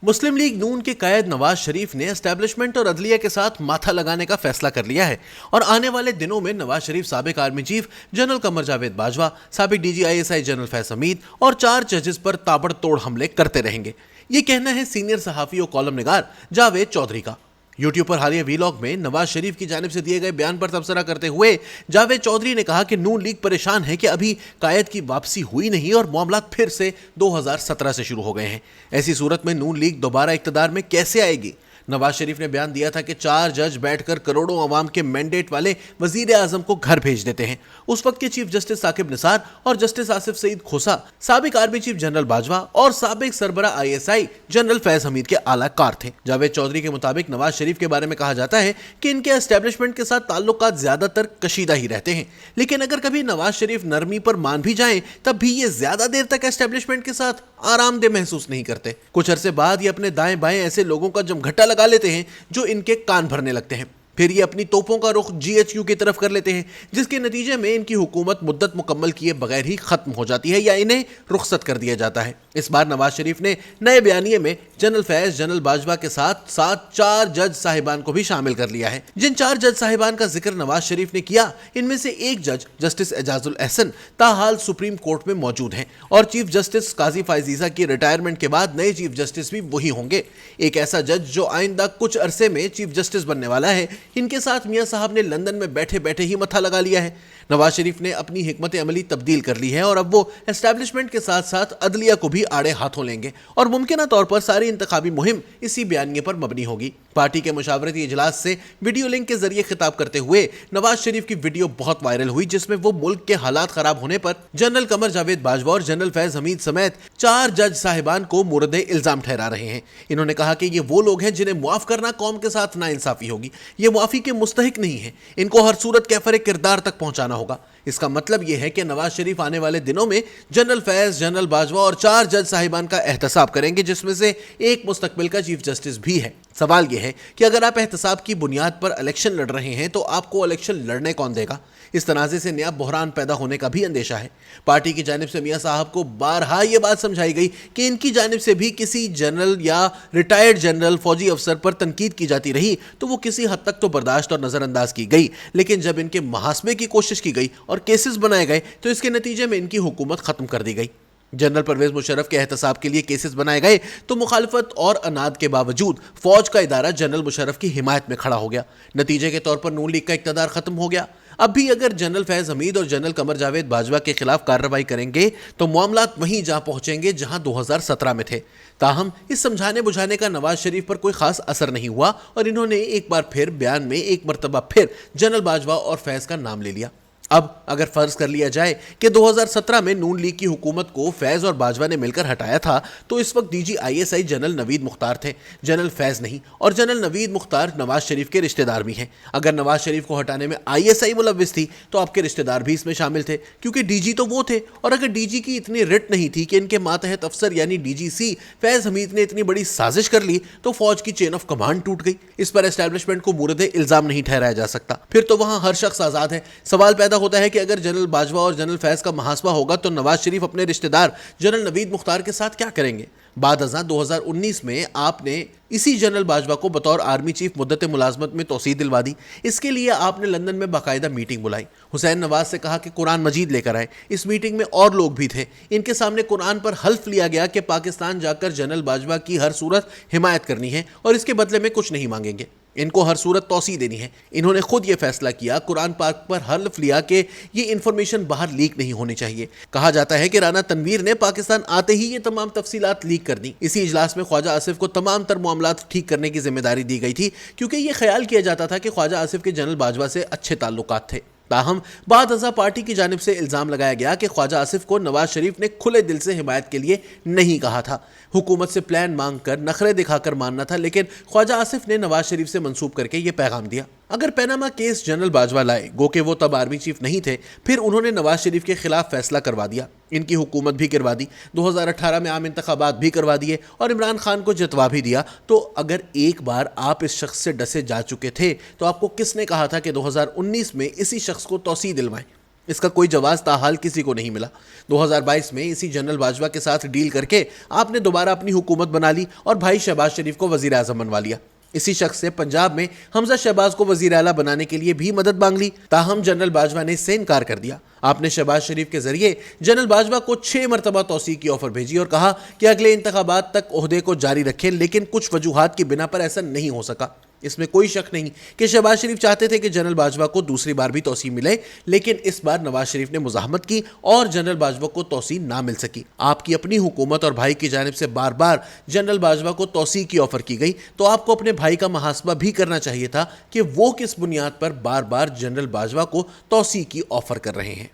مسلم league نون کے قائد نواز شریف نے establishment اور عدلیہ کے ساتھ ماتھا لگانے کا فیصلہ کر لیا ہے اور آنے والے دنوں میں نواز شریف سابق army chief general Qamar Javed Bajwa, سابق D G I S I general Faiz Hameed اور 4 ججز پر تابڑ توڑ حملے کرتے رہیں گے۔ یہ کہنا ہے سینئر صحافی اور کالم نگار جاوید چودھری کا۔ یوٹیوب پر حالیہ ویلاگ میں نواز شریف کی جانب سے دیے گئے بیان پر تبصرہ کرتے ہوئے جاوید چودھری نے کہا کہ نون لیگ پریشان ہے کہ ابھی قائد کی واپسی ہوئی نہیں اور معاملات پھر سے 2017 سے شروع ہو گئے ہیں۔ ایسی صورت میں نون لیگ دوبارہ اقتدار میں کیسے آئے گی؟ نواز شریف نے بیان دیا تھا کہ 4 جج بیٹھ کر کروڑوں عوام کے مینڈیٹ والے وزیر اعظم کو گھر بھیج دیتے ہیں۔ اس وقت کے چیف جسٹس ثاقب نثار اور جسٹس آصف سعید کھوسا، سابق آرمی چیف جنرل باجوہ اور سابق سربراہ آئی ایس آئی جنرل فیض حمید کے اعلیٰ کار تھے۔ جاوید چودھری کے مطابق نواز شریف کے بارے میں کہا جاتا ہے کہ ان کے اسٹیبلشمنٹ کے ساتھ تعلقات زیادہ تر کشیدہ ہی رہتے ہیں، لیکن اگر کبھی نواز شریف نرمی پر مان بھی جائیں تب بھی یہ زیادہ دیر تک اسٹیبلشمنٹ کے ساتھ آرام دہ محسوس نہیں کرتے۔ کچھ عرصے بعد یہ اپنے دائیں بائیں ایسے لوگوں کا جمگھٹا لگا لیتے ہیں جو ان کے کان بھرنے لگتے ہیں، پھر یہ اپنی توپوں کا رخ جی ایچ کیو کی طرف کر لیتے ہیں، جس کے نتیجے میں ان کی حکومت مدت مکمل کیے بغیر ہی ختم ہو جاتی ہے یا انہیں رخصت کر دیا جاتا ہے۔ اس بار نواز شریف نے نئے بیانیے میں جنرل فیض، جنرل باجوہ کے ساتھ 4 جج صاحبان کو بھی شامل کر لیا ہے۔ جن 4 جج صاحبان کا ذکر نواز شریف نے کیا، ان میں سے ایک جج justice Ijaz ul Ahsan تاحال supreme court میں موجود ہیں اور چیف جسٹس قاضی فائز عیسیٰ کی ریٹائرمنٹ کے بعد نئے چیف جسٹس بھی وہی ہوں گے۔ ایک ایسا جج جو آئندہ کچھ عرصے میں چیف جسٹس بننے والا ہے، ان کے ساتھ میاں صاحب نے لندن میں بیٹھے بیٹھے ہی متھا لگا لیا ہے۔ نواز شریف نے اپنی حکمت عملی تبدیل کر لی ہے اور اب وہ اسٹیبلشمنٹ کے ساتھ ساتھ عدلیہ کو بھی آڑے ہاتھوں لیں گے اور ممکنہ طور پر ساری انتخابی مہم اسی بیانیے پر مبنی ہوگی۔ پارٹی کے مشاورتی اجلاس سے ویڈیو لنک کے ذریعے خطاب کرتے ہوئے نواز شریف کی ویڈیو بہت وائرل ہوئی، جس میں وہ ملک کے حالات خراب ہونے پر جنرل قمر جاوید باجوہ اور جنرل فیض حمید سمیت 4 جج صاحبان کو مورد الزام ٹھہرا رہے ہیں۔ انہوں نے کہا کہ یہ وہ لوگ ہیں جنہیں معاف کرنا قوم کے ساتھ ناانصافی ہوگی، یہ معافی کے مستحق نہیں ہیں، ان کو ہر صورت کیفر کردار تک پہنچانا ہوگا۔ اس کا مطلب یہ ہے کہ نواز شریف آنے والے دنوں میں جنرل فیض، جنرل باجوہ اور 4 جج صاحبان کا احتساب کریں گے، جس میں سے ایک مستقبل کا چیف جسٹس بھی ہے۔ سوال یہ ہے کہ اگر آپ احتساب کی بنیاد پر الیکشن لڑ رہے ہیں تو آپ کو الیکشن لڑنے کون دے گا؟ اس تنازع سے نیا بحران پیدا ہونے کا بھی اندیشہ ہے۔ پارٹی کی جانب سے میاں صاحب کو بارہا یہ بات سمجھائی گئی کہ ان کی جانب سے بھی کسی جنرل یا ریٹائرڈ جنرل فوجی افسر پر تنقید کی جاتی رہی تو وہ کسی حد تک تو برداشت اور نظر انداز کی گئی، لیکن جب ان کے محاسبے کی کوشش کی گئی اور کیسز بنائے گئے تو اس کے نتیجے میں ان کی حکومت ختم کر دی گئی۔ جنرل پرویز مشرف کے احتساب کے لیے کیسز بنائے گئے تو مخالفت اور اناد کے باوجود فوج کا ادارہ جنرل مشرف کی حمایت میں کھڑا ہو گیا۔ نتیجے کے طور پر نون لیگ کا اقتدار ختم ہو گیا۔ اب بھی اگر جنرل فیض حمید اور جنرل قمر جاوید باجوہ کے خلاف کارروائی کریں گے تو معاملات وہیں جا پہنچیں گے جہاں 2017 میں تھے۔ تاہم اس سمجھانے بجھانے کا نواز شریف پر کوئی خاص اثر نہیں ہوا اور انہوں نے ایک بار پھر بیان میں ایک مرتبہ پھر جنرل باجوہ اور فیض کا نام لے لیا۔ اب اگر فرض کر لیا جائے کہ 2017 میں نون لیگ کی حکومت کو فیض اور باجوہ نے مل کر ہٹایا تھا تو اس وقت D G I S I general Naveed Mukhtar تھے، جنرل فیض نہیں، اور جنرل نوید مختار نواز شریف کے رشتہ دار بھی ہیں۔ اگر نواز شریف کو ہٹانے میں آئی ایس آئی ملوث تھی تو آپ کے رشتہ دار بھی اس میں شامل تھے، کیونکہ ڈی جی تو وہ تھے، اور اگر ڈی جی کی اتنی رٹ نہیں تھی کہ ان کے ماتحت افسر یعنی ڈی جی سی فیض حمید نے اتنی بڑی سازش کر لی تو فوج کی چین آف کمانڈ ٹوٹ گئی۔ اس پر اسٹیبلشمنٹ کو مورد الزام نہیں ٹھہرایا جا سکتا، پھر تو وہاں ہر شخص آزاد ہے۔ سوال پیدا ہوتا ہے کہ اگر جنرل باجوہ اور جنرل فیض کا محاسبہ ہوگا تو نواز شریف اپنے رشتہ دار جنرل نوید مختار کے ساتھ کیا کریں گے؟ بعد ازاں 2019 میں آپ نے اسی جنرل باجوہ کو بطور آرمی چیف مدت ملازمت میں توسیع دلوا دی۔ اس کے لیے آپ نے لندن میں باقاعدہ میٹنگ بلائی، حسین نواز سے کہا کہ قرآن مجید لے کر آئے۔ اس میٹنگ میں اور لوگ بھی تھے، ان کے سامنے قرآن پر حلف لیا گیا کہ پاکستان جا کر جنرل باجوہ کی ہر صورت حمایت کرنی ہے اور اس کے بدلے میں کچھ نہیں مانگیں گے، ان کو ہر صورت توسیع دینی ہے۔ انہوں نے خود یہ فیصلہ کیا، قرآن پاک پر حلف لیا کہ یہ انفارمیشن باہر لیک نہیں ہونی چاہیے۔ کہا جاتا ہے کہ رانا تنویر نے پاکستان آتے ہی یہ تمام تفصیلات لیک کر دیں۔ اسی اجلاس میں خواجہ آصف کو تمام تر معاملات ٹھیک کرنے کی ذمہ داری دی گئی تھی، کیونکہ یہ خیال کیا جاتا تھا کہ خواجہ آصف کے جنرل باجوہ سے اچھے تعلقات تھے۔ تاہم بعد ازاں پارٹی کی جانب سے الزام لگایا گیا کہ خواجہ آصف کو نواز شریف نے کھلے دل سے حمایت کے لیے نہیں کہا تھا، حکومت سے پلان مانگ کر نخرے دکھا کر ماننا تھا، لیکن خواجہ آصف نے نواز شریف سے منسوب کر کے یہ پیغام دیا۔ اگر پیناما کیس جنرل باجوہ لائے، گو کہ وہ تب آرمی چیف نہیں تھے، پھر انہوں نے نواز شریف کے خلاف فیصلہ کروا دیا، ان کی حکومت بھی کروا دی، 2018 میں عام انتخابات بھی کروا دیے اور عمران خان کو جتوا بھی دیا، تو اگر ایک بار آپ اس شخص سے ڈسے جا چکے تھے تو آپ کو کس نے کہا تھا کہ 2019 میں اسی شخص کو توسیع دلوائیں؟ اس کا کوئی جواز تاحال کسی کو نہیں ملا۔ 2022 میں اسی جنرل باجوہ کے ساتھ ڈیل کر کے آپ نے دوبارہ اپنی حکومت بنا لی اور بھائی شہباز شریف کو وزیر اعظم بنوا لیا۔ اسی شخص سے پنجاب میں حمزہ شہباز کو وزیر اعلیٰ بنانے کے لیے بھی مدد مانگ لی، تاہم جنرل باجوہ نے اس سے انکار کر دیا۔ آپ نے شہباز شریف کے ذریعے جنرل باجوہ کو 6 مرتبہ توسیع کی آفر بھیجی اور کہا کہ اگلے انتخابات تک عہدے کو جاری رکھیں، لیکن کچھ وجوہات کی بنا پر ایسا نہیں ہو سکا۔ اس میں کوئی شک نہیں کہ شہباز شریف چاہتے تھے کہ جنرل باجوہ کو دوسری بار بھی توسیع ملے، لیکن اس بار نواز شریف نے مزاحمت کی اور جنرل باجوہ کو توسیع نہ مل سکی۔ آپ کی اپنی حکومت اور بھائی کی جانب سے بار بار جنرل باجوہ کو توسیع کی آفر کی گئی، تو آپ کو اپنے بھائی کا محاسبہ بھی کرنا چاہیے تھا کہ وہ کس بنیاد پر بار بار جنرل باجوہ کو توسیع کی آفر کر رہے ہیں۔